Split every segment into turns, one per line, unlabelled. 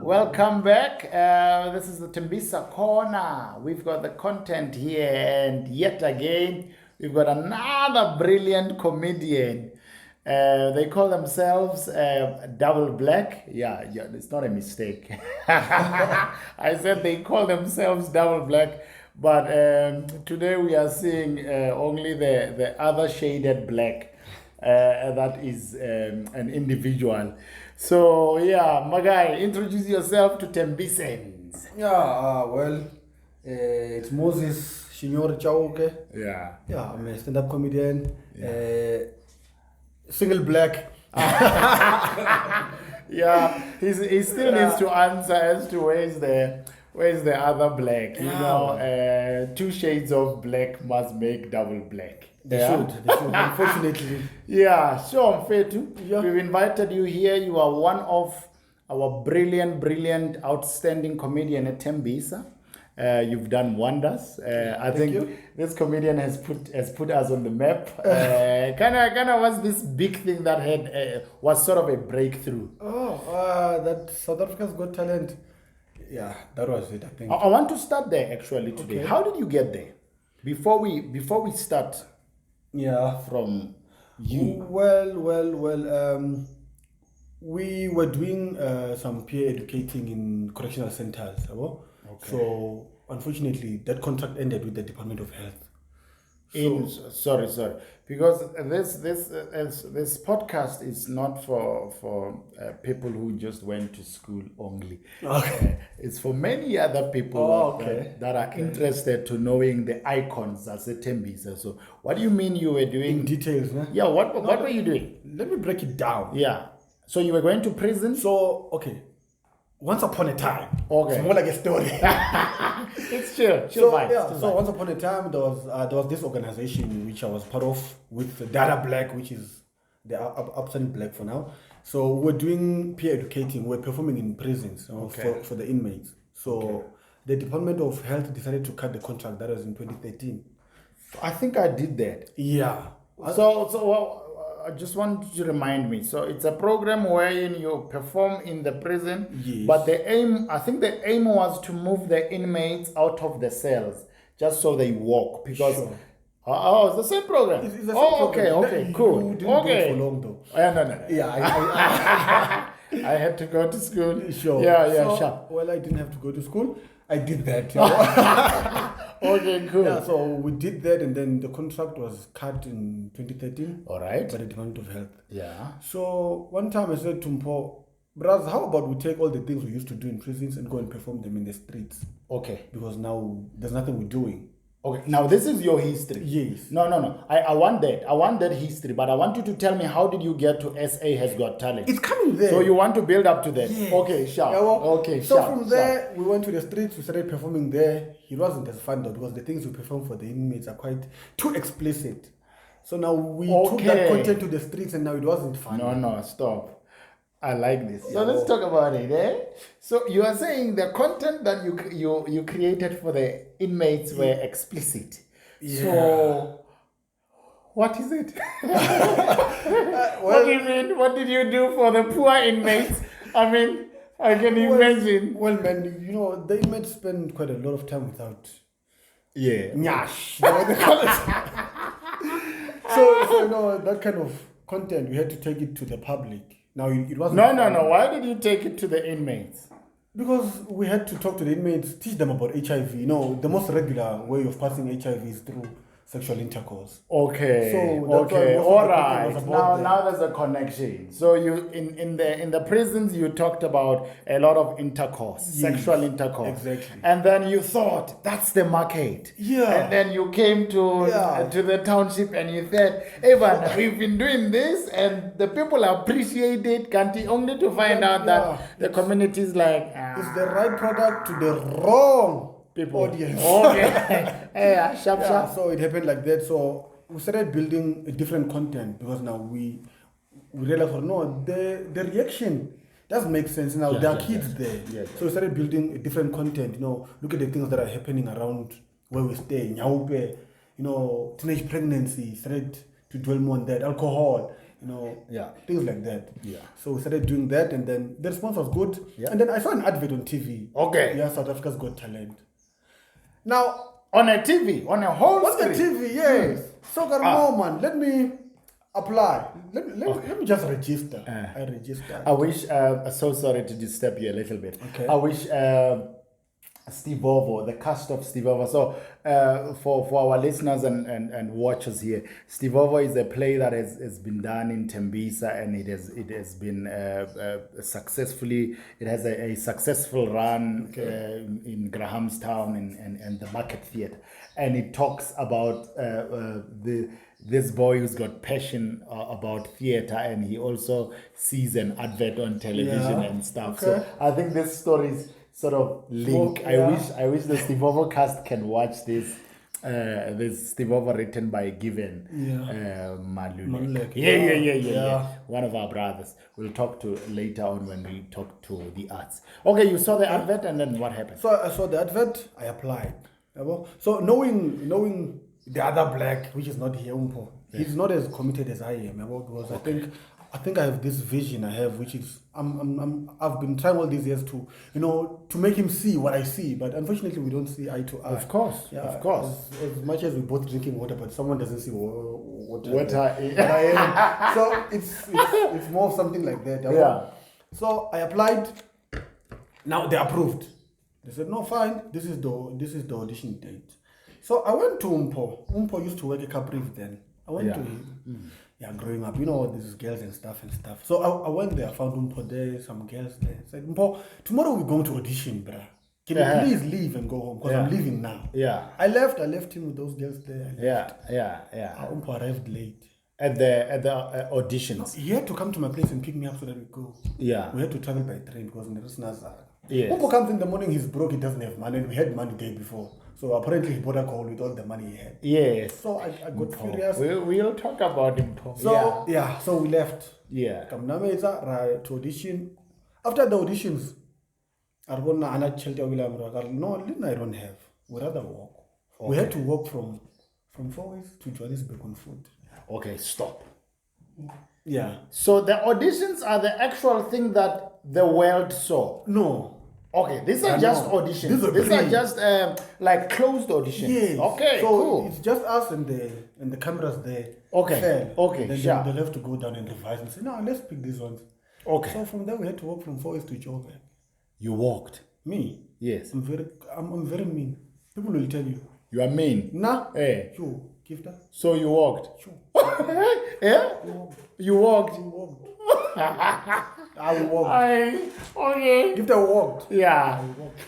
Welcome back. This is the TEMBISA Corner. We've got the content here, and yet again, we've got another brilliant comedian. They call themselves Double Black. Yeah, it's not a mistake. I said they call themselves Double Black, but today we are seeing only the other shaded black. That is an individual. So yeah, my guy, introduce yourself to Tembisans.
It's Moses Shinyor Chauke.
Yeah.
Yeah, I'm a stand-up comedian. Single black.
Yeah, he still needs to answer as to where's the other black. You know, two shades of black must make double black.
They should, unfortunately.
Yeah, sure, Fetu.
Yeah.
We've invited you here. You are one of our brilliant, outstanding comedian at Tembisa. You've done wonders. I think this comedian has put us on the map. Kind of was this big thing that had was sort of a breakthrough.
That South Africa's Got Talent. Yeah, that was it, I think.
I want to start there actually today.
Okay.
How did you get there? Before we start.
Yeah.
From you.
Well. We were doing some peer educating in correctional centers.
Okay.
So unfortunately, that contract ended with the Department of Health.
Sorry, because this podcast is not for people who just went to school only.
Okay.
It's for many other people that are interested to knowing the icons as a Tembisa. So what do you mean you were doing?
In details, né?
Yeah, what were you doing?
Let me break it down.
Yeah. So you were going to prison?
So, okay. Once upon a time.
Okay.
It's more like a story.
It's chill
So
vibes.
once upon a time, there was this organization which I was part of with Data Black, which is the absent black for now. So we're doing peer educating. We're performing in prisons for the inmates. So the Department of Health decided to cut the contract. That was in 2013.
I think I did that.
Yeah.
I just want you to remind me. So it's a program wherein you perform in the prison,
Yes.
but I think the aim was to move the inmates out of the cells just so they walk because.
Sure.
It's the same program.
It's the same
okay,
program.
cool.
You didn't do it for long though.
No.
Yeah,
I had to go to school.
Sure.
Sure.
Well, I didn't have to go to school. I did that.
Okay, cool.
Yeah, so we did that, and then the contract was cut in 2013.
All right.
By the Department of Health.
Yeah.
So one time I said to Mpo, Braz, how about we take all the things we used to do in prisons and go and perform them in the streets?
Okay.
Because now there's nothing we're doing.
Okay, now this is your history.
Yes.
No. I want that. I want that history, but I want you to tell me, how did you get to SA Has Got Talent?
It's coming there.
So you want to build up to that?
Yes.
Okay, sure.
Yeah, well, so
sure.
from there, we went to the streets, we started performing there. It wasn't as fun though, because the things we perform for the inmates are quite too explicit. So now we took that content to the streets, and now it wasn't fun.
No, stop. I like this. So let's talk about it, eh? So you are saying the content that you created for the inmates were explicit.
Yeah.
So what is it? What do you mean? What did you do for the poor inmates? I mean, I can imagine.
Well, man, the inmates spend quite a lot of time without nyash. So that kind of content, we had to take it to the public. Now, it wasn't...
No. Why did you take it to the inmates?
Because we had to talk to the inmates, teach them about HIV. The most regular way of passing HIV is through sexual intercourse.
Okay. All right. Now there's a connection. So you in the prisons you talked about a lot of intercourse, sexual intercourse.
Exactly.
And then you thought that's the market.
Yeah.
And then you came to the township and you said, Evan, we've been doing this and the people appreciate it, only to find out that the community is like
it's the right product to the wrong
people.
Audience.
Okay. Sharp.
So it happened like that. So we started building a different content because now we realized, the reaction does make sense. Now there are kids there.
Yeah.
So we started building a different content. Look at the things that are happening around where we stay. Nyaupe, teenage pregnancy, started to dwell more on that. Alcohol. things like that.
Yeah.
So we started doing that, and then the response was good.
Yeah.
And then I saw an advert on TV.
Okay.
Yeah, South Africa's Got Talent. Now,
on a TV, on a whole
on the TV, yes. So, man, let me apply. Let me just register. I registered.
I wish, so sorry to disturb you a little bit.
Okay.
I wish Steve Ovo, the cast of Steve Ovo. So for our listeners and watchers here, Steve Ovo is a play that has been done in Tembisa, and it has been successfully, it has a successful run in Grahamstown and the Market Theatre. And it talks about this boy who's got passion about theatre, and he also sees an advert on television and stuff.
Okay.
So I think this stories sort of link. I wish the Steve Ovo cast can watch this. This Steve Ovo written by Given Malulek. Yeah. One of our brothers. We'll talk to later on when we talk to the arts. Okay, you saw the advert, and then what happened?
So I saw the advert. I applied. So knowing the other black, which is not here, Umpo, he's not as committed as I am. Because I think I have this vision I have, which is I've been trying all these years to make him see what I see, but unfortunately we don't see eye to eye.
Of course.
As much as we both drinking water, but someone doesn't see what
I
am. So it's more of something like that.
Yeah.
So I applied. Now they approved. They said, no, fine. This is the audition date. So I went to Umpo. Umpo used to work at Capriv then. I went to him. Yeah, growing up, these girls and stuff. So I went there, found Umpo there, some girls there. Said, Umpo, tomorrow we're going to audition, bruh. Can you please leave and go home? Because I'm leaving now. Yeah. I left him with those girls there.
Yeah.
Umpo arrived late.
At the auditions.
No, he had to come to my place and pick me up so that we go.
Yeah.
We had to travel by train because there was Nazar.
Yes.
Umpo comes in the morning, he's broke, he doesn't have money, and we had money the day before. So apparently he bought a call with all the money he had.
Yes.
So I got furious.
We'll talk about him.
So so we left.
Yeah.
To audition. After the auditions, I don't have. We'd rather walk. Okay. We had to walk from Fourways to Johannesburg on foot.
Okay, stop.
Yeah.
So the auditions are the actual thing that the world saw?
No.
Okay, these are just auditions. These are just like closed auditions.
Yes.
Okay,
so
cool.
It's just us and the cameras there.
Okay.
Fell.
Okay.
Then they'll have to go down and revise and say, no, let's pick these ones.
Okay.
So from there we had to walk from Fourways to Joburg.
You walked?
Me?
Yes.
I'm very mean. People will tell you.
You are mean?
Nah.
Hey.
Sure. Give that.
So you walked?
Sure.
Yeah? You walked?
I will walk.
Okay.
If they walked.
Yeah.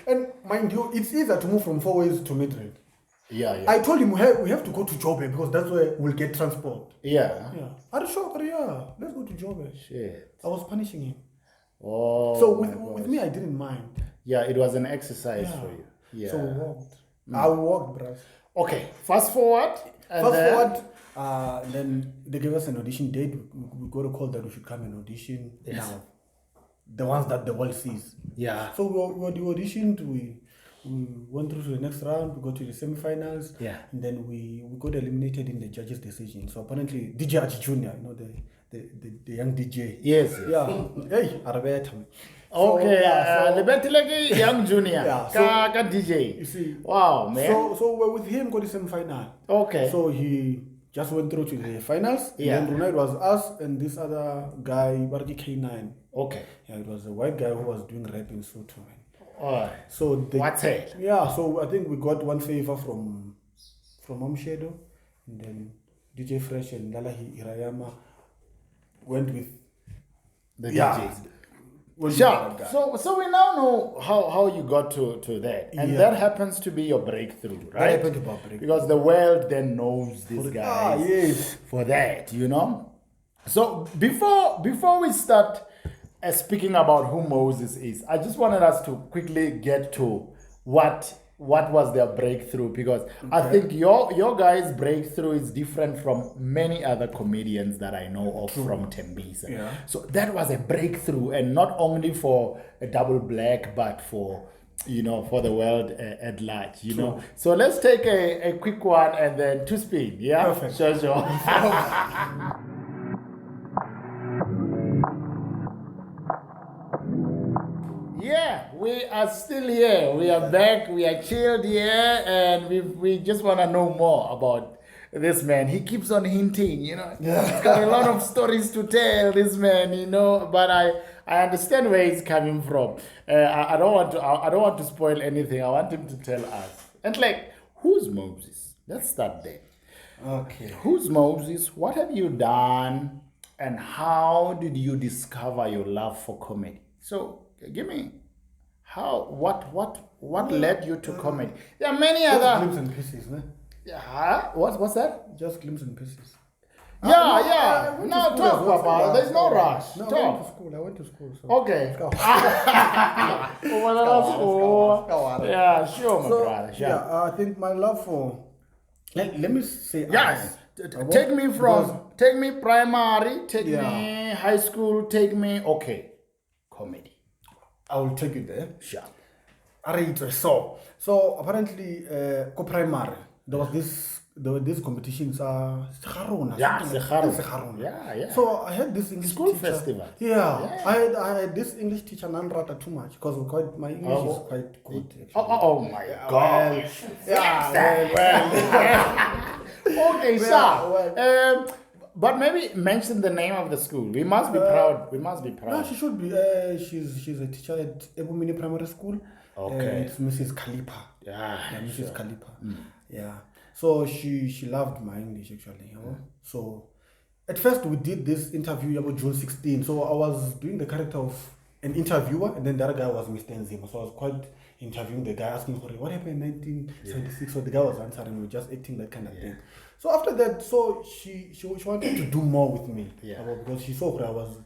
And mind you, it's easier to move from Fourways to Madrid.
Yeah.
I told him we have to go to Joburg because that's where we'll get transport.
Yeah.
Are you sure? Yeah. Let's go to Joburg.
Shit.
I was punishing him.
Oh.
So with me, I didn't mind.
Yeah, it was an exercise for you. Yeah.
So we walked. I walked, bruh.
Okay. Fast forward.
Then they gave us an audition date. We got a call that we should come and audition.
Yes.
Now, the ones that the world sees.
Yeah.
So we auditioned. We went through to the next round. We got to the semi-finals.
Yeah.
And then we got eliminated in the judges' decision. So apparently, DJ Archie Jr., the young DJ.
Yes.
Yeah. Hey, Arabet.
Okay, Lebeti young junior.
Yeah,
Ka DJ.
You see.
Wow, man.
So we're with him, got the semi-final.
Okay.
So he just went through to the finals.
Yeah.
And then Brunei was us and this other guy, Bardi K9.
Okay.
Yeah, it was a white guy who was doing rap in Soto.
Alright.
So
what's it?
Yeah, so I think we got one favor from Omshedo, and then DJ Fresh and Lalahi Irayama went with
the DJs. Sure. So we now know how you got to that, and that happens to be your breakthrough, right?
That happened to be our breakthrough.
Because the world then knows these guys for that, So before we start speaking about who Moses is, I just wanted us to quickly get to what was their breakthrough, because I think your guys' breakthrough is different from many other comedians that I know of from Tembisa.
Yeah.
So that was a breakthrough, and not only for a double black, but for for the world at large. So let's take a quick one and then to spin. Yeah.
Perfect.
Sure. We are still here. We are back. We are chilled here, and we just want to know more about this man. He keeps on hinting, He's got a lot of stories to tell. This man, But I understand where he's coming from. I don't want to spoil anything. I want him to tell us. And who's Moses? Let's start there.
Okay.
Who's Moses? What have you done? And how did you discover your love for comedy? So give me what led you to comedy? There are many other
glimpses and pieces, ne?
Yeah. What's that?
Just glimpses and pieces.
Yeah. No, talk about it. There's no rush.
No,
Talk.
I went to school. So.
Okay. Yeah, sure, my brother. Sure.
Yeah, I think my love for. Let me say.
Yes. Take me primary, take me high school, take me comedy.
I will take you there.
Sure.
So apparently, primary there was these competitions.
Yeah.
So I had this English
School
teacher.
festival.
Yeah. I had this English teacher, Nanrata, too much because my English is quite good. Actually.
Oh my God. Okay, sir. But maybe mention the name of the school. We must be proud.
No, she should be. She's a teacher at Ebumini Primary School.
Okay.
It's Mrs. Kalipa.
Yeah,
Mrs. Kalipa. Yeah. So she loved my English actually. So at first we did this interview about June 16. So I was doing the character of an interviewer, and then the other guy was Mr. Nzima. So I was quite interviewing the guy, asking for what happened in 1976. So the guy was answering, we were just acting that kind of thing. So after that, so she wanted to do more with me, because she saw that I was,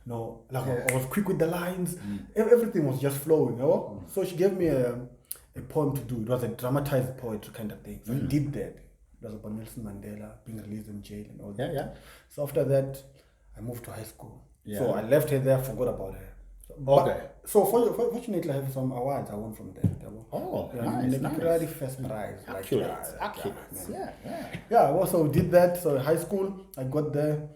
I was quick with the lines. Everything was just flowing, So she gave me a poem to do. It was a dramatized poetry kind of thing. So I did that. It was about Nelson Mandela being released in jail and all that.
Yeah.
So after that, I moved to high school.
Yeah.
So I left her there, forgot about her. So fortunately, I have some awards I won from there.
Oh,
nice. First prize.
Accurate.
Yeah, I also did that. So high school, I got there.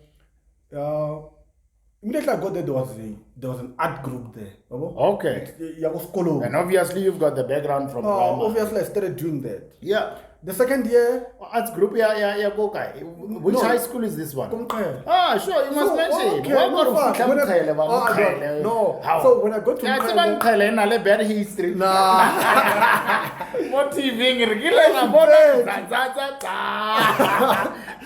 Immediately I got there, there was an art group there.
Okay. And obviously you've got the background from primary.
Obviously I started doing that.
Yeah.
The second year,
arts group, Which high school is this one? Sure, you must mention.
Okay, So when I got to
Mkhele, bad history. What TV?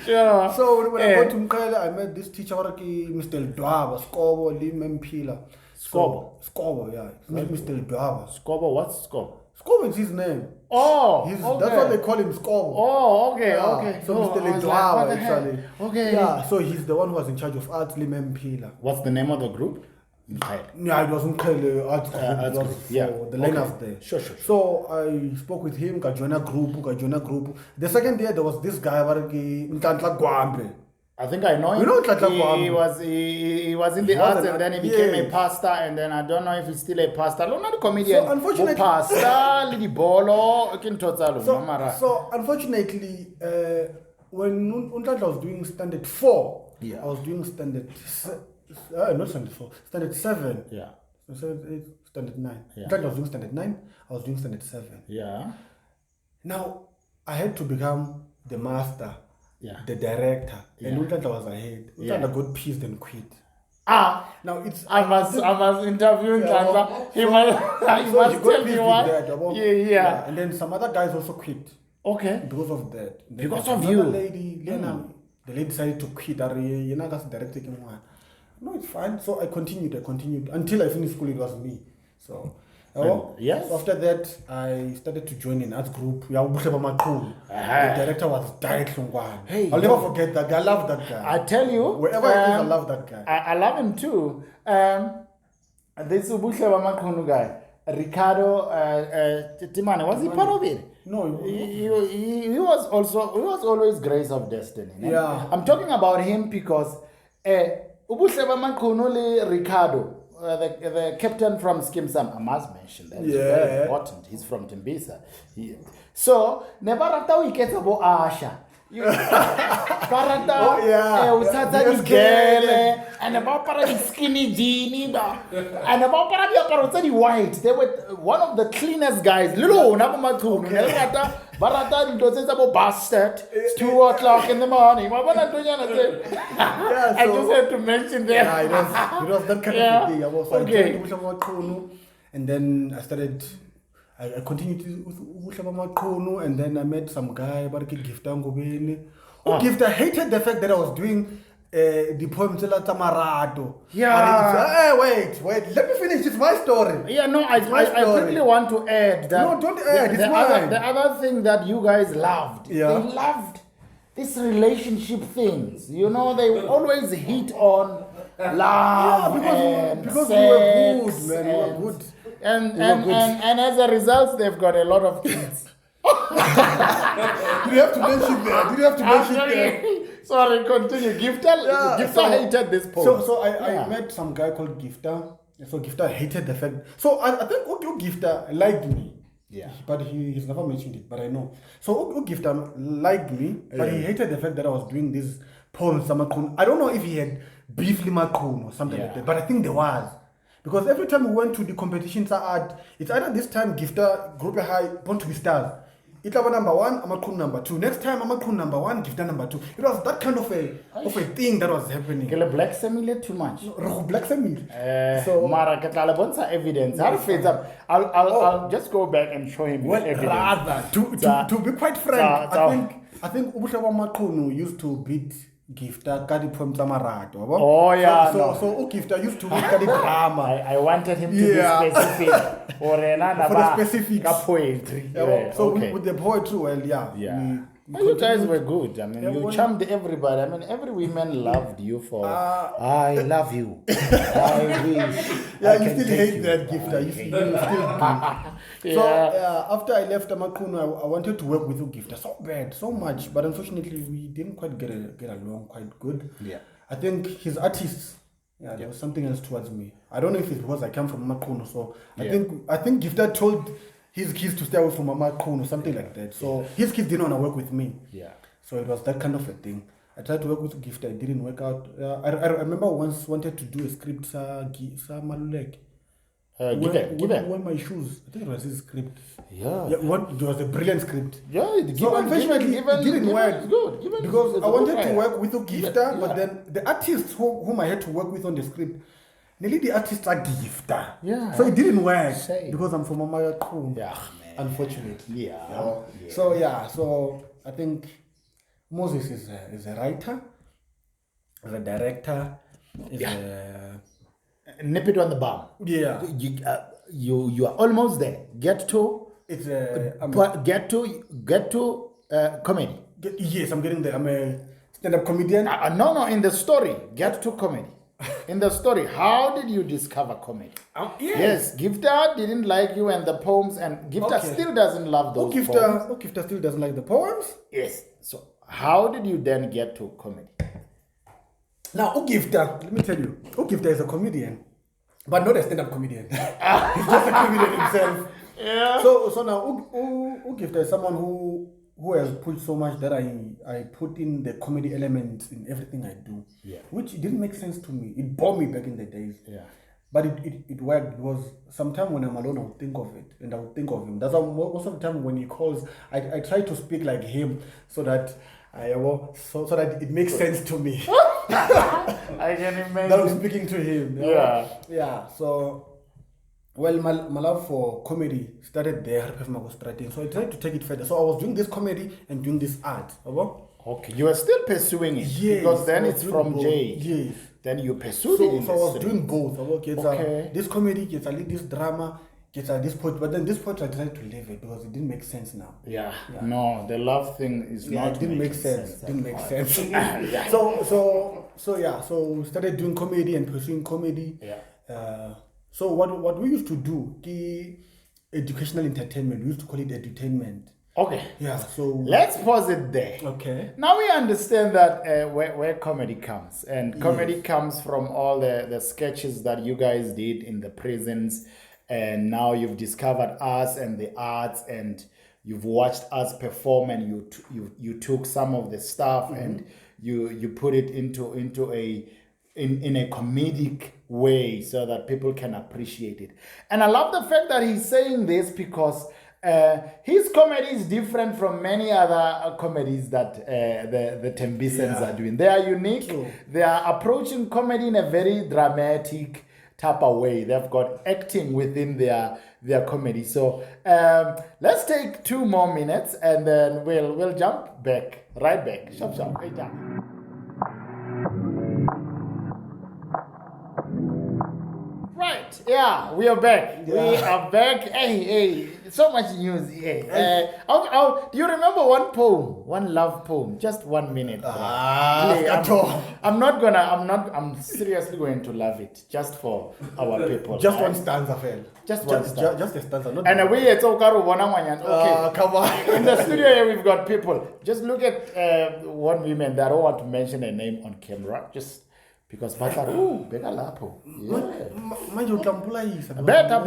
Sure.
So when I got to Mkhele, I met this teacher, Mr. Dwaba, Skobo, Lim Mpila. Skobo, yeah. Mr. Dwaba.
Skobo, what's Skobo?
Skobo is his name.
Okay.
That's what they call him, Skobo.
Oh, okay.
So Mr. Dwaba, actually.
Okay.
Yeah, so he's the one who was in charge of arts, Lim Mpila.
What's the name of the group?
Yeah, it was Mkhele Arts Group. The liners there.
Sure.
So I spoke with him, Kajona group. The second year there was this guy, Ntantla Gwambe.
I think I know him.
You know Ntantla Gwambe?
He was in the arts and then he became a pastor, and then I don't know if he's still a pastor. No, not a comedian.
So unfortunately,
pastor, Lidi Bolo,
so unfortunately, when Untantla was doing standard 4, I was doing standard not standard 4, standard 7.
Yeah.
Standard 9.
Yeah.
I was doing standard 9, I was doing standard 7.
Yeah.
Now, I had to become the master, the director, and Untantla was ahead. Untantla got pissed and quit. Now it's
I was interviewing Untantla. He must tell me why. Yeah.
And then some other guys also quit.
Okay.
Because of that.
Because of you.
Lady, Lena, the lady decided to quit. You know, that's directing one. No, it's fine. So I continued until I finished school. It was me. So
yes.
So after that, I started to join an arts group. The director was Diet Lungwan.
Hey,
I'll never forget that guy. I love that guy.
I tell you,
wherever he is, I love that guy.
I love him too. This Ubuhleba Makhunu guy, Ricardo Timane, was he part of it?
No,
he was always Grace of Destiny.
Yeah.
I'm talking about him because Ubuhleba Makhunu Ricardo, the captain from Skim Sam, I must mention that. It's very important. He's from TEMBISA. So, never after we get about Asha. Barata,
Oh, yeah.
uthatha
Yeah,
digele, and about para skinny jean, and about para the white. They were one of the cleanest guys. Lilo, Nabamatu, Barata, it was about bastard. It's 2 o'clock in the morning.
Yeah,
I just had to mention that.
Yeah, it was that kind
Yeah.
of a thing. I was
Okay.
and then I continued with Uhlaba and then I met some guy, Baraki Gifta Ngobeni. Gifta hated the fact that I was doing the poem Tela Tamarado.
Yeah.
Wait, let me finish. It's my story.
Yeah, no, I quickly want to add that.
No, don't add, it's mine.
The other thing that you guys loved,
Yeah.
they loved this relationship things. You know, they always hit on love
because
sex
we were good, man. We were
and-
good.
And as a result, they've got a lot of kids.
Did you have to mention that? Did you have to mention that?
Sorry, continue. Gifter hated this poem.
So I met some guy called Gifter. So Gifter hated the fact. So I think Gifter liked me.
Yeah.
But he's never mentioned it, but I know. So Gifter liked me, but he hated the fact that I was doing this poem Samakun. I don't know if he had beef Limakun or something like that, but I think there was. Because every time we went to the competitions it's either this time Gifter, Group High, Born to be Stars. It's our number one, Amakun number two. Next time Amakun number one, Gifter number two. It was that kind of a thing that was happening.
Get a black simile too much.
Black family.
So Mara Katalabonsa evidence. I'll just go back and show him evidence.
Rather, to be quite frank, I think Ubushawa Makunu used to beat Gifter Kadi from Tamarato.
Oh yeah.
So Gifter used to beat Kadi drama.
I wanted him to be specific. For
the specifics.
Poetry.
With the poetry, well,
You guys were good. I mean, you charmed everybody. I mean, every woman loved you for. I love you. I wish.
Yeah, you still hate that Gifter. You still do. So after I left Amakuno, I wanted to work with Gifter so bad, so much, but unfortunately we didn't quite get along quite good.
Yeah,
I think his artists. There was something else towards me. I don't know if it's because I come from Amakuno, so I think Gifter told his kids to stay away from Amakuno or something like that. So his kids didn't want to work with me.
Yeah.
So it was that kind of a thing. I tried to work with Gifter, it didn't work out. I remember once wanted to do a script Malulek. When my shoes, I think it was his script.
It
was a brilliant script.
Yeah,
Unfortunately, it didn't work.
Good.
Because I wanted to work with a Gifter, but then the artists whom I had to work with on the script, nearly the artists are Gifter.
Yeah.
So it didn't work
Shame.
because I'm from Amaya Crew.
Yeah, man.
Unfortunately.
Yeah.
So I think Moses is a writer, is a director, is a
Nip it on the bum.
yeah.
You are almost there. Get to comedy.
Yes, I'm getting there. I'm a stand-up comedian.
No, in the story, get to comedy. In the story, how did you discover comedy? Yes, Gifter didn't like you and the poems, and Gifter still doesn't love those poems.
Gifter still doesn't like the poems.
Yes. So how did you then get to comedy?
Now, Gifter, let me tell you, Gifter is a comedian, but not a stand-up comedian. He's just a comedian himself.
Yeah.
So now, Gifter is someone who has put so much that I put in the comedy element in everything I do.
Yeah.
Which didn't make sense to me. It bored me back in the days.
Yeah.
But it worked because sometimes when I'm alone, I would think of it and I would think of him. That's why most of the time when he calls, I try to speak like him so that so that it makes sense to me.
I can imagine.
That I'm speaking to him.
Yeah.
So, well, my love for comedy started there. So I tried to take it further. So I was doing this comedy and doing this art.
Okay, you are still pursuing it.
Yes,
Because then it's from
both.
Jay.
Yes.
Then you pursued it.
So I was doing both.
Okay.
This comedy, this drama, this poetry. But then this poetry I tried to leave it because it didn't make sense now.
Yeah. No, the love thing is not.
It didn't make sense.
Didn't
make sense.
Yeah.
So we started doing comedy and pursuing comedy.
Yeah.
So what we used to do, the educational entertainment, we used to call it edutainment.
Okay.
Yeah. So
let's pause it there.
Okay.
Now we understand that where comedy comes, and comedy comes from all the sketches that you guys did in the prisons, and now you've discovered us and the arts, and you've watched us perform, and you took some of the stuff and you put it into in a comedic way so that people can appreciate it. And I love the fact that he's saying this because his comedy is different from many other comedies that the Tembisans are doing. They are unique.
True.
They are approaching comedy in a very dramatic type of way. They've got acting within their comedy. So let's take 2 more minutes and then we'll jump back, right back. Sharp, sharp, right down. Right, yeah, we are back.
Yeah.
We are back. Hey, so much news here. Do you remember one love poem? Just 1 minute. Play. I'm seriously going to love it just for our people.
Just one stanza, fail.
Just one stanza.
Just a stanza. Not
And we it's okay.
come on.
In the studio here, we've got people. Just look at one woman that I don't want to mention her name on camera. Just because beka lapho. Yeah. Better.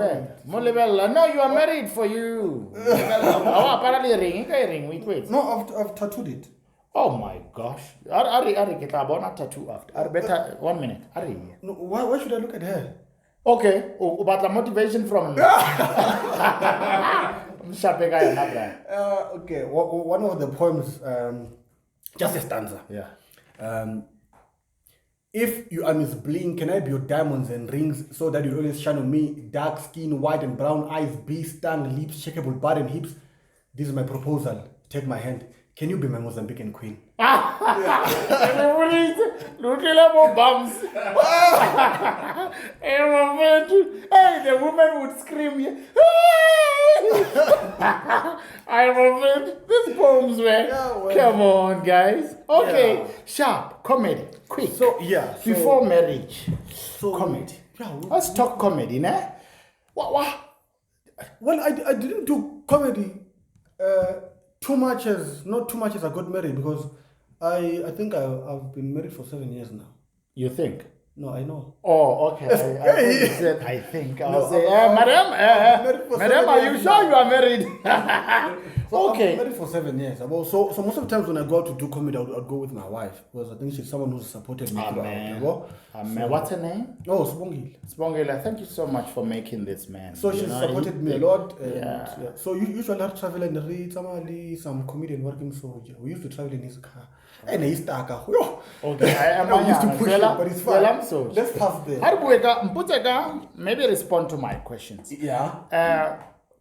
No, you are married for you. Apparently ring. Wait.
No, I've tattooed it.
Oh my gosh. Ari kita bona tattoo after. Ari better 1 minute. Ari.
No, why should I look at her?
Okay. But the motivation from
okay. One of the poems, just a stanza.
Yeah.
If you are Miss Bling, can I be your diamonds and rings so that you always shine on me? Dark skin, white and brown eyes, beast tongue, lips, shakeable butt and hips. This is my proposal. Take my hand. Can you be my Mozambican queen?
Look at more bums. Hey, the woman would scream. I remember these poems, man. Come on, guys. Okay,
Yeah.
Sharp, comedy, quick.
So,
Before marriage,
So,
comedy.
yeah,
Let's talk comedy, nah? What?
Well, I didn't do comedy not too much as I got married, because I think I've been married for 7 years now.
You think?
No, I know.
Oh, okay. I said, I think. I'll say,
married for
madam,
7
are you
years
sure
now.
you are married?
So
Okay.
I've been married for 7 years. So most of the times when I go out to do comedy, I'd go with my wife, because I think she's someone who's supported me throughout.
Amen. What's her name?
Oh, Spongil.
Spongela, thank you so much for making this, man.
So she supported me a lot. And
Yeah.
So you usually have to travel and read some comedian working soldier. We used to travel in his car. And he's stuck.
Okay,
I used to push it, but it's fine.
I'm so.
Let's pass there.
Maybe respond to my questions.
Yeah.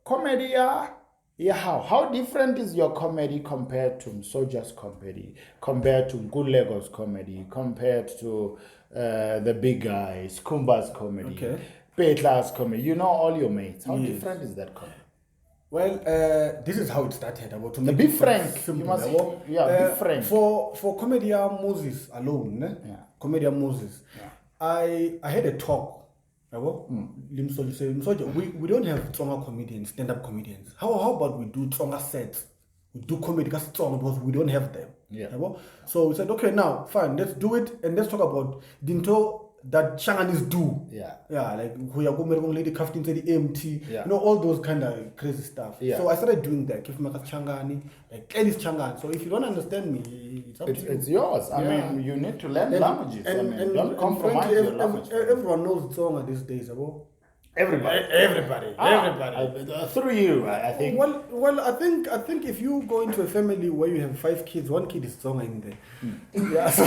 Comedy, how different is your comedy compared to Soldier's comedy, compared to Good Legos comedy, compared to the big guys, Kumba's comedy,
Okay.
Petla's comedy? You know all your mates. How different is that comedy?
Well, this is how it started.
Be frank. You must, be frank.
For Comedia Moses alone, Comedia Moses, I had a talk. We don't have stronger comedians, stand-up comedians. How about we do stronger sets? We do comedy because we don't have them.
Yeah.
So we said, okay, now fine, let's do it, and let's talk about Dinto that Changanese do.
Yeah.
Like we are going lady crafting to the MT,
Yeah.
all those kind of crazy stuff.
Yeah.
So I started doing that. Changani, like Elis Changan. So if you don't understand me, it's up to you.
It's yours. I mean, you need to learn languages. Don't compromise
frankly,
your language.
everyone knows Tsonga these days,
Everybody. Through you, I think.
Well, I think if you go into a family where you have 5 kids, 1 kid is Tsonga in there. Yeah, so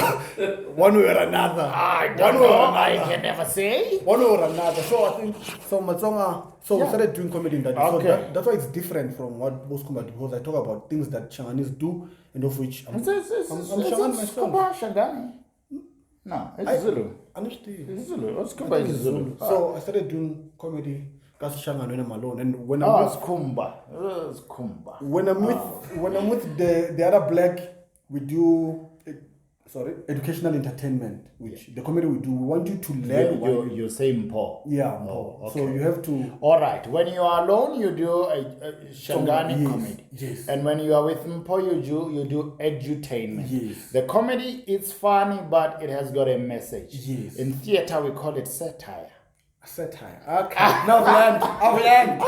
one way or another.
I don't know. I can never say.
One way or another. So I think Matsonga. So we started doing comedy in that.
Okay.
So that's why it's different from what most comedy, because I talk about things that Chinese do, and of which I'm Shangan myself.
No, it's Zulu.
Understand?
It's Zulu. It's Kumba is Zulu.
So I started doing comedy. That's Shangan when I'm alone, and when
it's Kumba. It's Kumba.
When I'm with the other black, we do educational entertainment, which the comedy we do. We want you to learn.
You're saying Paul.
Yeah, Paul.
Okay.
So you have to.
All right. When you are alone, you do a Shangani comedy.
Yes.
And when you are with Mpo, you do edutainment.
Yes.
The comedy is funny, but it has got a message.
Yes.
In theater, we call it satire.
Satire. Okay. No, I've learned.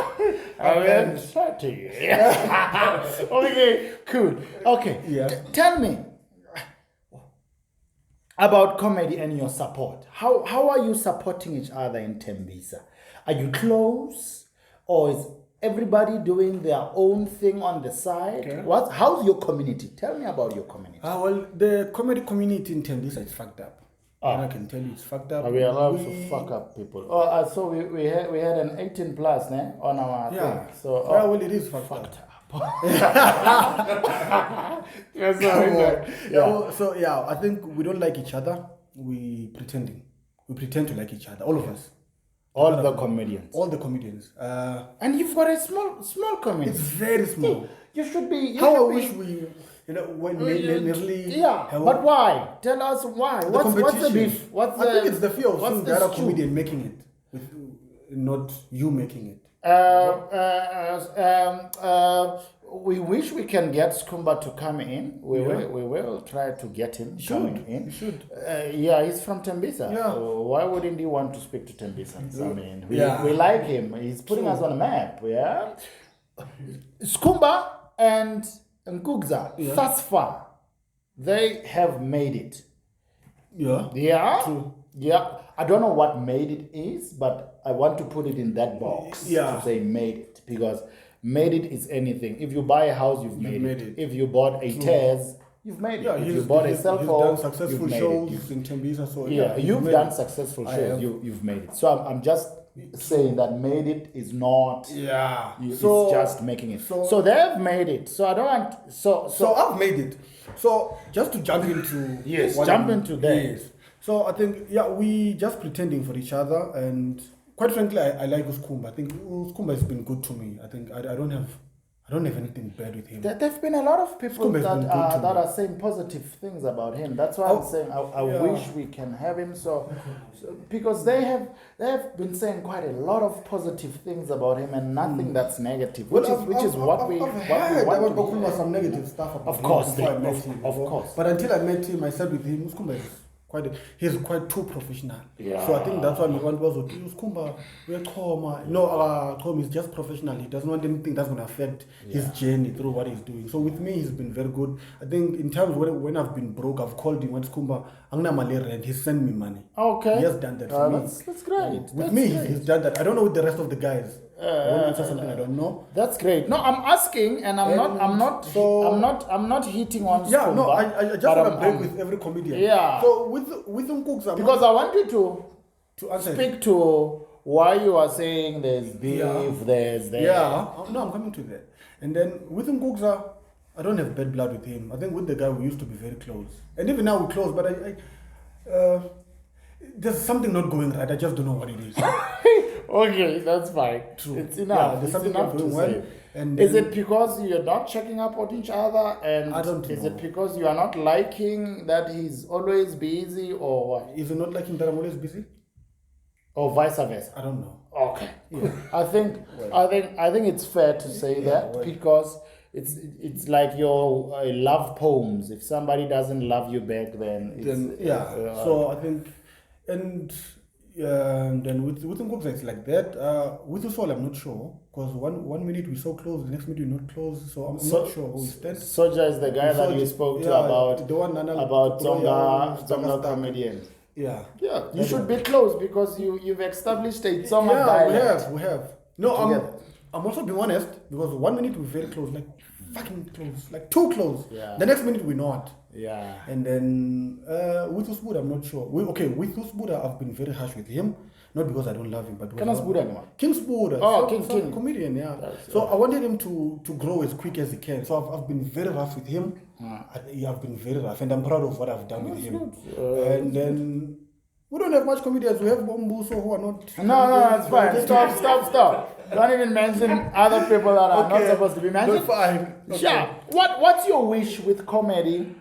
I mean, satire. Okay, cool. Okay,
Yeah.
tell me about comedy and your support. How are you supporting each other in Tembisa? Are you close, or is everybody doing their own thing on the side?
Okay.
How's your community? Tell me about your community.
Well, the comedy community in Tembisa is fucked up. And I can tell you it's fucked up.
We are allowed to fuck up people. Oh, I saw we had an 18 plus on our thing. So
yeah, well, it is fucked up.
Yes, so,
I think we don't like each other. We pretend to like each other, all of us.
All the comedians.
All the comedians.
And you've got a small community.
It's very small.
You should be.
I wish we, when nearly.
Yeah, but why? Tell us why. What's the beef?
I think it's the fear of seeing the other comedian making it, with not you making it.
We wish we can get Skumba to come in. We will try to get him coming in.
You should.
Yeah, he's from Tembisa.
Yeah.
Why wouldn't he want to speak to Tembisans? I mean, we like him. He's putting us on a map. Yeah. Skumba and Nkugza, thus far, they have made it.
Yeah.
Yeah.
True.
Yeah. I don't know what made it is, but I want to put it in that box to say made it, because made it is anything. If you buy a house, you've made it. If you bought a Tez, you've made it.
Yeah,
if you bought a cell phone,
done successful shows in Tembisa. So
you've done successful shows. You've made it. So I'm just saying that made it is not.
Yeah.
It's just making it. So they've made it. So I don't want. So
I've made it. So just to jump into
that.
Yes. So I think we just pretending for each other, and quite frankly, I like Uskumba. I think Uskumba has been good to me. I think I don't have anything bad with him.
There've been a lot of people that are saying positive things about him. That's why I'm saying I wish we can have him. So because they have been saying quite a lot of positive things about him and nothing that's negative, which is what we want.
I want some negative stuff about
of course,
him.
Of course.
But until I met him, I said with him, Uskumba is he's quite too professional.
Yeah.
So I think that's why my one was okay. Uskumba, Tom is just professional. He doesn't want anything that's going to affect his journey through what he's doing. So with me, he's been very good. I think in times when I've been broke, I've called him. When Uskumba, and he sent me money.
Okay.
He has done that for me.
That's great.
With me, he's done that. I don't know with the rest of the guys. I want to answer something I don't know.
That's great. No, I'm asking, and I'm not hitting on.
Yeah,
Skumba,
no, I just want to break with every comedian.
Yeah.
So with Nkugza,
because I want you
to answer
speak to why you are saying there's beef, there's there.
Yeah, no, I'm coming to that. And then with Nkugza, I don't have bad blood with him. I think with the guy we used to be very close, and even now we're close. But there's something not going right. I just don't know what it is.
Okay, that's fine.
True.
It's enough.
Yeah, there's
it's
something
enough
not
to
going
say.
well. And
is it because you're not checking up on each other? And
I don't know.
Is it because you are not liking that he's always busy, or what?
Is it not liking that I'm always busy?
Or vice versa?
I don't know.
Okay.
Yeah.
I think it's fair to say that because it's like your love poems. If somebody doesn't love you back, then
so I think, and then with Nkugza it's like that. With Usol I'm not sure, because one minute we're so close, the next minute we're not close. So I'm not sure who is that.
Soja is the guy that you spoke to about
the one
about Tonga comedian.
Yeah.
You should be close because you've established a Tonga dialect.
we have. No, I'm also being honest, because 1 minute we're very close, like fucking close, like too close.
Yeah.
The next minute we're not.
Yeah.
And then with Usbuda, I'm not sure. With Usbuda, I've been very harsh with him. Not because I don't love him, but because King Sbuda.
Oh, King.
Comedian, yeah. So I wanted him to grow as quick as he can. So I've been very rough with him. I've been very rough, and I'm proud of what I've done with him. And then we don't have much comedians. We have Bombuso who are not.
No, it's fine. Stop. Don't even mention other people that are not supposed to be mentioned.
Fine. Okay.
Yeah. What's your wish with comedy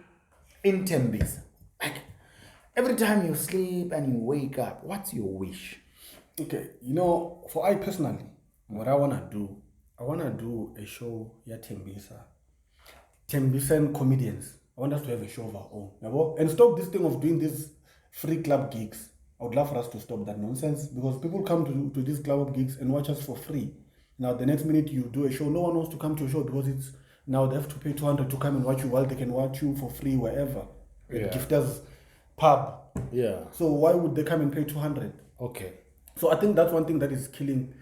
in Tembisa? Like every time you sleep and you wake up, what's your wish?
Okay, for I personally, what I wanna do a show at Tembisa. Tembisan comedians. I want us to have a show of our own. And stop this thing of doing these free club gigs. I would love for us to stop that nonsense, because people come to these club gigs and watch us for free. Now, the next minute you do a show, no one wants to come to a show because it's now they have to pay 200 to come and watch you, while they can watch you for free wherever. At Gifters pub.
Yeah.
So why would they come and pay 200?
Okay.
So I think that's one thing that is killing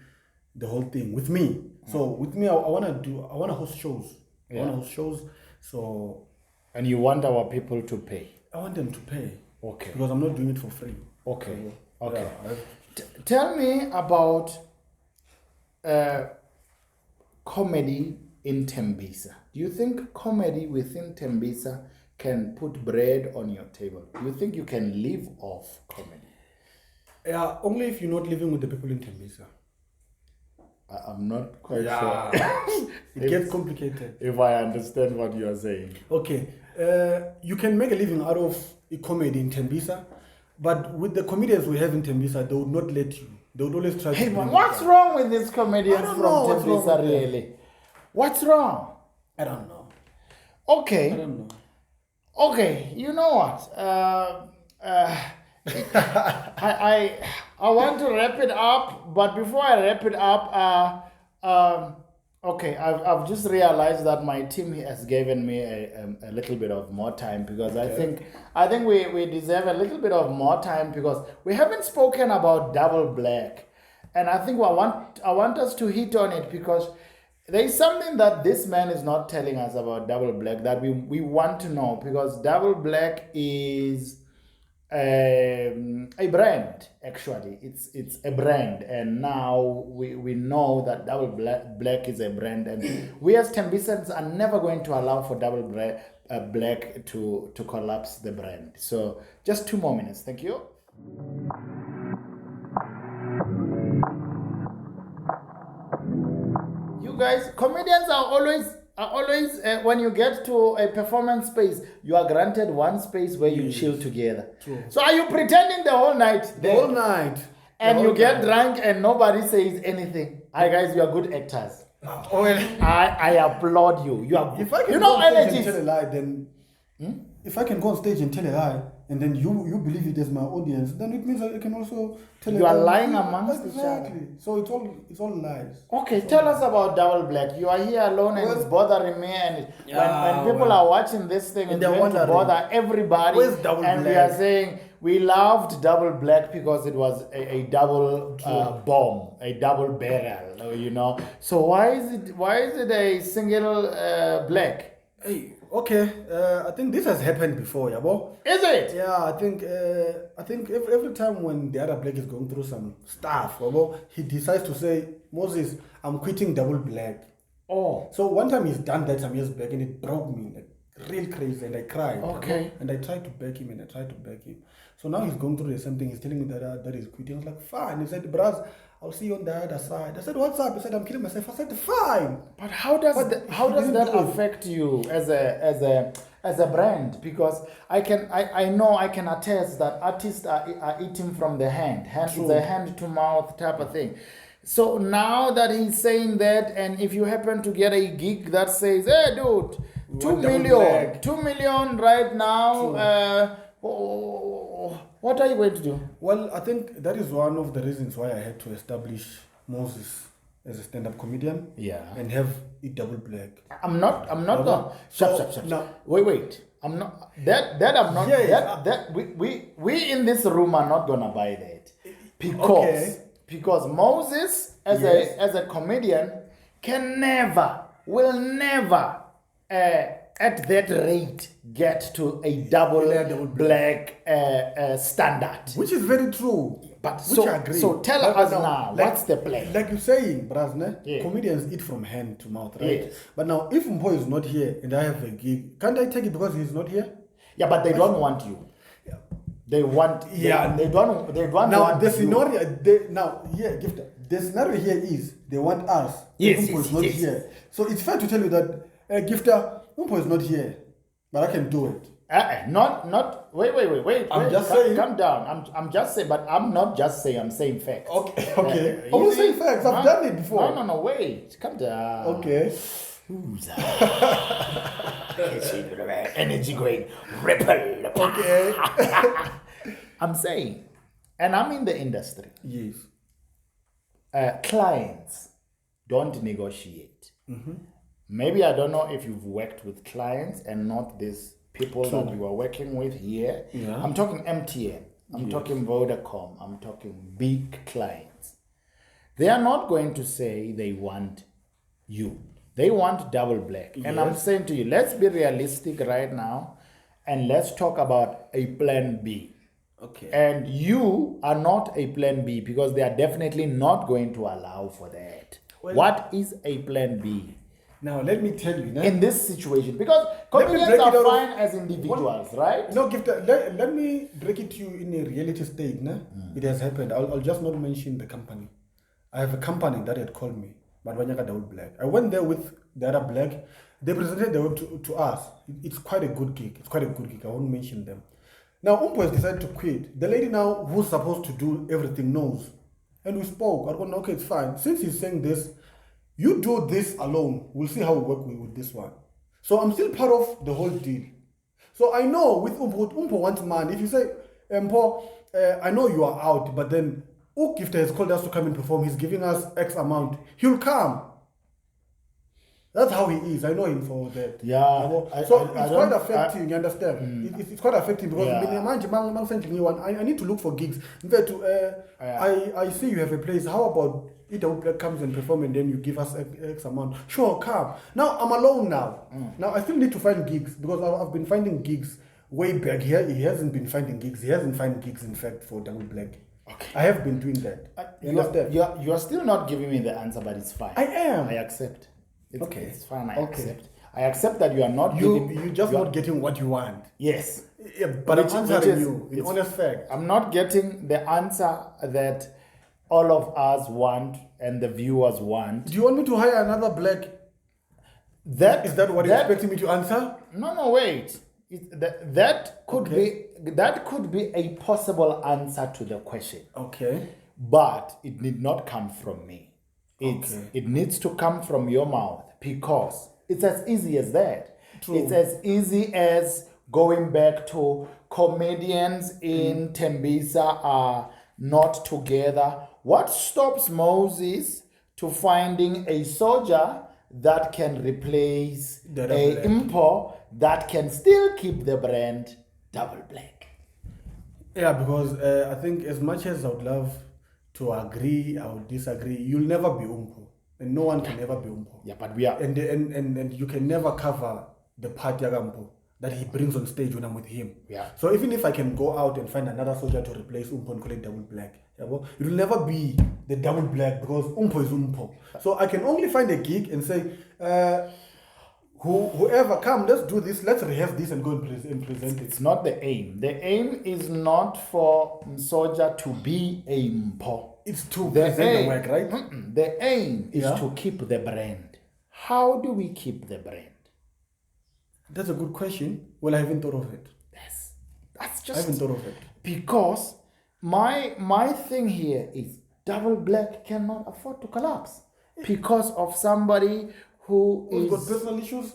the whole thing with me. So with me, I want to host shows. I want to host shows. So.
And you want our people to pay?
I want them to pay.
Okay.
Because I'm not doing it for free.
Okay.
So,
okay.
Yeah,
tell me about comedy in Tembisa. Do you think comedy within Tembisa can put bread on your table? Do you think you can live off comedy?
Yeah, only if you're not living with the people in Tembisa.
I'm not quite sure.
It gets complicated.
If I understand what you are saying.
Okay. You can make a living out of a comedy in Tembisa, but with the comedians we have in Tembisa, they would not let you. They would always try to...
Hey, man, what's wrong with these comedians from Tembisa, really? What's wrong?
I don't know.
Okay.
I don't know.
Okay, you know what? I want to wrap it up, but before I wrap it up, okay, I've just realized that my team has given me a little bit of more time, because I think we deserve a little bit of more time, because we haven't spoken about double black, and I think I want us to hit on it, because there is something that this man is not telling us about double black that we want to know, because double black is a brand. Actually, it's a brand, and now we know that double black is a brand, and we as Tembisans are never going to allow for double black to collapse the brand. So just 2 more minutes. Thank you. You guys, comedians are always when you get to a performance space, you are granted one space where you chill together.
True.
So are you pretending the whole night?
The whole night.
And you get drunk and nobody says anything. Hi guys, you are good actors. I applaud you. You are good.
If I can
you
go
know
on stage
energies.
and tell a lie, then if I can go on stage and tell a lie, and then you believe it as my audience, then it means I can also tell
You
a lie.
are lying amongst each other.
Exactly. So it's all lies.
Okay, tell us about double black. You are here alone and it's bothering me, and when people are watching this thing, it's going to bother everybody.
Where's double
and
black?
we are saying we loved double black because it was a double bomb, a double barrel, you know. So why is it a single black?
Hey, okay. I think this has happened before, yabo.
Is it?
Yeah, I think every time when the other black is going through some stuff, yabo, he decides to say, Moses, I'm quitting double black.
Oh.
So one time he's done that some years back, and it broke me like real crazy, and I cried.
Okay.
And I tried to beg him, So now he's going through the same thing. He's telling me that he's quitting. I was like, fine. He said, Braz, I'll see you on the other side. I said, what's up? He said, I'm killing myself. I said, fine.
But how does that affect you as a brand? Because I know I can attest that artists are eating from the hand. The hand to mouth type of thing. So now that he's saying that, and if you happen to get a gig that says, hey dude, 2 million right now, what are you going to do?
Well, I think that is one of the reasons why I had to establish Moses as a stand-up comedian.
Yeah.
And have it double black.
I'm not going. Stop.
No.
Wait. I'm not. I'm not.
Yeah,
We in this room are not gonna buy that. Because Moses as a comedian will never at that rate get to a double black standard.
Which is very true.
But
which I agree.
So tell us now, what's the plan?
Like you're saying, Brazne, comedians eat from hand to mouth, right? Yes. But now, if Mpo is not here and I have a gig, can't I take it because he's not here?
Yeah, but they don't want you.
Yeah.
They want.
Yeah.
They don't
now,
want
the scenario. The scenario here is they want us.
Yes.
Mpo is not here. So it's fair to tell you that Gifter, Mpo is not here, but I can do it.
Not. Wait.
I'm just saying.
Calm down. I'm just saying, but I'm not just saying. I'm saying facts.
Okay. I was saying facts. I've done it before.
No. Wait. Calm down.
Okay.
Who's energy grade ripple.
Okay.
I'm saying, and I'm in the industry.
Yes.
Clients don't negotiate. Maybe I don't know if you've worked with clients and not these people that you are working with here.
Yeah.
I'm talking MTN. I'm talking Vodacom. I'm talking big clients. They are not going to say they want you. They want double black. And I'm saying to you, let's be realistic right now and let's talk about a plan B.
Okay.
And you are not a plan B because they are definitely not going to allow for that.
Well,
what is a plan B?
Now, let me tell you.
In this situation, because comedians are fine as individuals, right?
No, let me break it to you in a reality state. It has happened. I'll just not mention the company. I have a company that had called me, but Wanyaka Double Black. I went there with the other black. They presented the web to us. It's quite a good gig. I won't mention them. Now, Umpo has decided to quit. The lady now who's supposed to do everything knows. And we spoke. I went, okay, it's fine. Since he's saying this, you do this alone. We'll see how we work with this one. So I'm still part of the whole deal. So I know with Umpo wants man. If you say, Umpo, I know you are out, but then Gifter has called us to come and perform. He's giving us X amount. He'll come. That's how he is. I know him for that.
Yeah.
It's quite affecting, you understand? It's quite affecting because I need to look for gigs. In fact, I see you have a place. How about it comes and perform and then you give us X amount? Sure, come. Now I'm alone now. Now I still need to find gigs because I've been finding gigs way back here. He hasn't been finding gigs. He hasn't found gigs, in fact, for Double Black. Okay. I have been doing that.
You are still not giving me the answer, but it's fine.
I am.
I accept. It's fine. I accept. I accept that you are not
not getting what you want.
Yes.
Yeah, but I'm answering you in honest fact.
I'm not getting the answer that all of us want and the viewers want.
Do you want me to hire another black? Is that what you're expecting me to answer?
No, wait. That could be a possible answer to the question.
Okay.
But it need not come from me. It needs to come from your mouth because it's as easy as that. True. It's as easy as going back to comedians in Tembisa are not together. What stops Moses to finding a soldier that can replace a impo that can still keep the brand Double Black?
Yeah, because I think as much as I would love to agree or disagree, you'll never be Umpo. And no one can ever be Umpo.
Yeah, but we are.
And you can never cover the part Yagampo that he brings on stage when I'm with him.
Yeah.
So even if I can go out and find another soldier to replace Umpo and call it Double Black, it will never be the Double Black because Umpo is Umpo. So I can only find a gig and say, whoever come, let's do this, let's rehearse this and go and present it.
It's not the aim. The aim is not for soldier to be a mpo.
It's to present the work, right?
The aim is to keep the brand. How do we keep the brand?
That's a good question. Well, I haven't thought of it.
That's just.
I haven't thought of it.
Because my thing here is Double Black cannot afford to collapse because of somebody who's
got personal issues.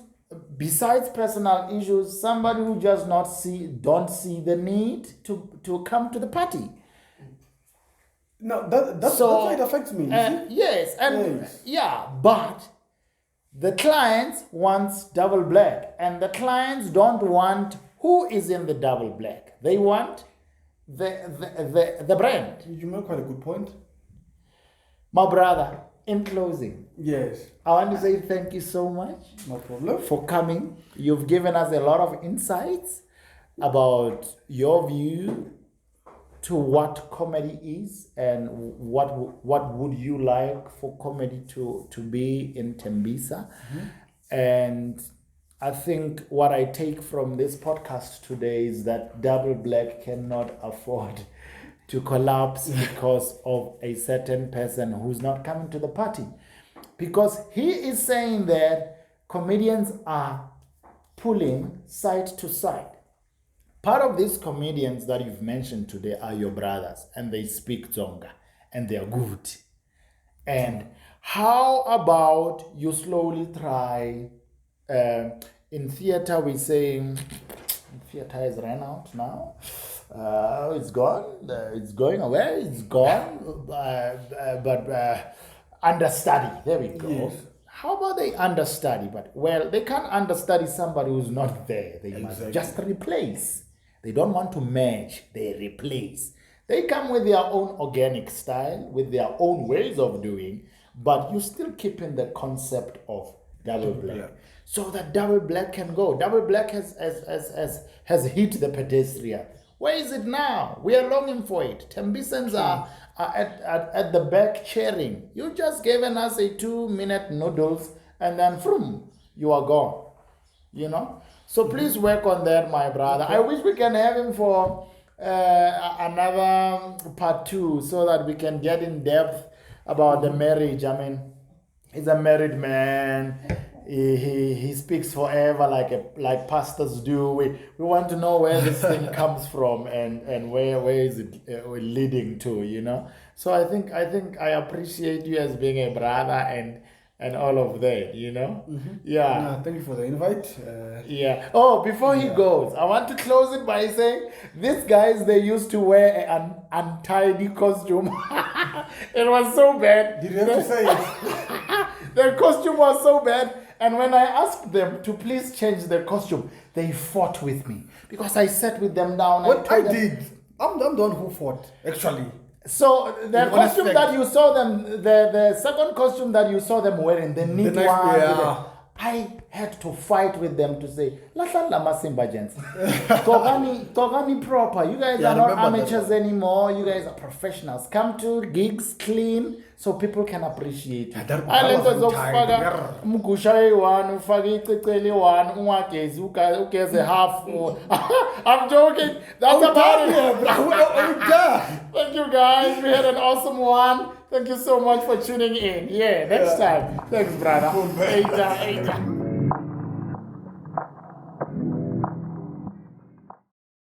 Besides personal issues, somebody who just don't see the need to come to the party.
No, that's why it affects me.
But the clients wants Double Black, and the clients don't want who is in the Double Black. They want the brand.
You make quite a good point.
My brother, in closing,
yes,
I want to say thank you so much.
No problem.
For coming. You've given us a lot of insights about your view to what comedy is and what would you like for comedy to be in Tembisa. And I think what I take from this podcast today is that Double Black cannot afford to collapse because of a certain person who's not coming to the party. Because he is saying that comedians are pulling side to side. Part of these comedians that you've mentioned today are your brothers, and they speak Tsonga, and they are good. And how about you slowly try, in theater we're saying, theater has ran out now. It's gone. It's going away. It's gone. But understudy. There we go.
Yes.
How about they understudy? But well, they can't understudy somebody who's not there. They must just replace. They don't want to merge. They replace. They come with their own organic style, with their own ways of doing, but you still keep in the concept of double black. So that double black can go. Double black has hit the pedestrian. Where is it now? We are longing for it. Tembisans are at the back cheering. You just given us a 2-minute noodles and then from you are gone. You know? So please work on that, my brother. I wish we can have him for another part 2 so that we can get in depth about the marriage. I mean, he's a married man. He speaks forever like pastors do. We want to know where this thing comes from and where is it leading to, you know. So I think I appreciate you as being a brother and all of that, you know. Yeah.
No, thank you for the invite.
Yeah. Oh, before he goes, I want to close it by saying these guys, they used to wear an untidy costume. It was so bad.
Did you have to say it?
Their costume was so bad. And when I asked them to please change their costume, they fought with me. Because I sat with them down.
What I did? I'm the one who fought, actually.
So the costume that you saw them, the second costume that you saw them wearing, the neat one, I had to fight with them to say, Lama Simba gents. Togani proper. You guys are not amateurs anymore. You guys are professionals. Come to gigs clean so people can appreciate you. I'm joking. That's about it. Thank you guys. We had an awesome one. Thank you so much for tuning in. Yeah, next time. Thanks, brother. Eita.